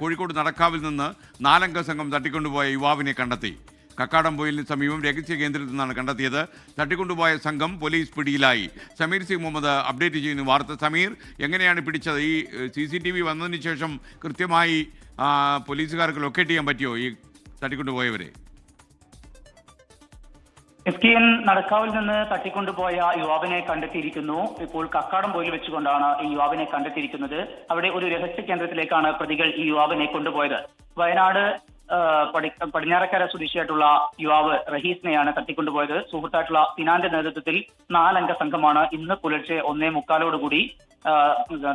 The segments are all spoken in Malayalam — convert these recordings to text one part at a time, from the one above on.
കോഴിക്കോട് നടക്കാവിൽ നിന്ന് 4 അംഗ സംഘം തട്ടിക്കൊണ്ടുപോയ യുവാവിനെ കണ്ടെത്തി. കക്കാടംപൊയിലിന് സമീപം രഹസ്യ കേന്ദ്രത്തിൽ നിന്നാണ് കണ്ടെത്തിയത്. തട്ടിക്കൊണ്ടുപോയ സംഘം പോലീസ് പിടിയിലായി. സമീർ സി മുഹമ്മദ് അപ്ഡേറ്റ് ചെയ്യുന്നു വാർത്ത. സമീർ, എങ്ങനെയാണ് പിടിച്ചത്? ഈ CCTV വന്നതിന് ശേഷം കൃത്യമായി പോലീസുകാർക്ക് ലൊക്കേറ്റ് ചെയ്യാൻ പറ്റിയോ ഈ തട്ടിക്കൊണ്ടുപോയവരെ? SKN നടക്കാവിൽ നിന്ന് തട്ടിക്കൊണ്ടുപോയ യുവാവിനെ കണ്ടെത്തിയിരിക്കുന്നു. ഇപ്പോൾ കക്കാടംപൊയിൽ വെച്ചുകൊണ്ടാണ് ഈ യുവാവിനെ കണ്ടെത്തിയിരിക്കുന്നത്. അവിടെ ഒരു രഹസ്യ കേന്ദ്രത്തിലേക്കാണ് പ്രതികൾ ഈ യുവാവിനെ കൊണ്ടുപോയത്. വയനാട് പടിഞ്ഞാറക്കര സ്വദേശിയായിട്ടുള്ള യുവാവ് റഹീസിനെയാണ് തട്ടിക്കൊണ്ടുപോയത്. സുഹൃത്തായിട്ടുള്ള സിനാന്റെ നേതൃത്വത്തിൽ 4 അംഗ സംഘമാണ് ഇന്ന് പുലർച്ചെ 1:45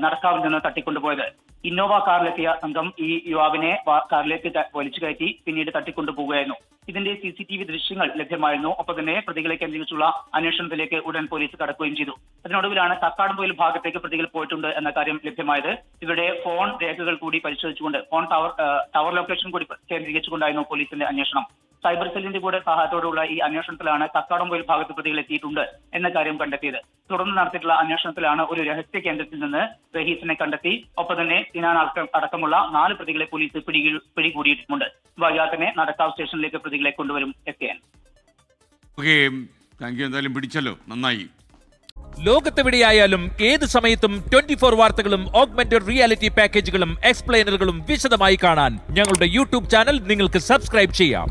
നടക്കാവിൽ നിന്ന് തട്ടിക്കൊണ്ടുപോയത്. ഇന്നോവ കാറിലെത്തിയ സംഘം ഈ യുവാവിനെ കാറിലേക്ക് വലിച്ചു കയറ്റി പിന്നീട് തട്ടിക്കൊണ്ടുപോവുകയായിരുന്നു. ഇതിന്റെ CCTV ദൃശ്യങ്ങൾ ലഭ്യമായിരുന്നു. ഒപ്പം തന്നെ പ്രതികളെ കേന്ദ്രീകരിച്ചുള്ള അന്വേഷണത്തിലേക്ക് ഉടൻ പോലീസ് കടക്കുകയും ചെയ്തു. അതിനൊടുവിലാണ് കക്കാടംപൊയിൽ ഭാഗത്തേക്ക് പ്രതികൾ പോയിട്ടുണ്ട് എന്ന കാര്യം ലഭ്യമായത്. ഇവിടെ ഫോൺ രേഖകൾ കൂടി പരിശോധിച്ചുകൊണ്ട് ഫോൺ ടവർ ലൊക്കേഷൻ കൂടി കേന്ദ്രീകരിച്ചുകൊണ്ടായിരുന്നു പോലീസിന്റെ അന്വേഷണം. സൈബർ സെല്ലിന്റെ കൂടെ സഹായത്തോടുള്ള ഈ അന്വേഷണത്തിലാണ് കക്കാടംപൊയിൽ ഭാഗത്ത് പ്രതികൾ എത്തിയിട്ടുണ്ട് എന്ന കാര്യം കണ്ടെത്തിയത്. തുടർന്ന് നടത്തിയിട്ടുള്ള അന്വേഷണത്തിലാണ് ഒരു രഹസ്യ കേന്ദ്രത്തിൽ നിന്ന് റഹീസിനെ കണ്ടെത്തി. ഒപ്പം തന്നെ സിനാൻ അടക്കമുള്ള 4 പ്രതികളെ പോലീസ് പിടികൂടിയിട്ടുമുണ്ട്. വൈകാതെ തന്നെ നടക്കാവ് സ്റ്റേഷനിലേക്ക് പ്രതികളെ കൊണ്ടുവരും. എന്തായാലും പിടിച്ചല്ലോ, നന്നായി. ലോകത്തെവിടെയായാലും ഏത് സമയത്തും 24 വാർത്തകളും ഓഗ്മെന്റഡ് റിയാലിറ്റി പാക്കേജുകളും എക്സ്പ്ലെയിനറുകളും വിശദമായി കാണാൻ ഞങ്ങളുടെ YouTube ചാനൽ നിങ്ങൾക്ക് സബ്സ്ക്രൈബ് ചെയ്യാം.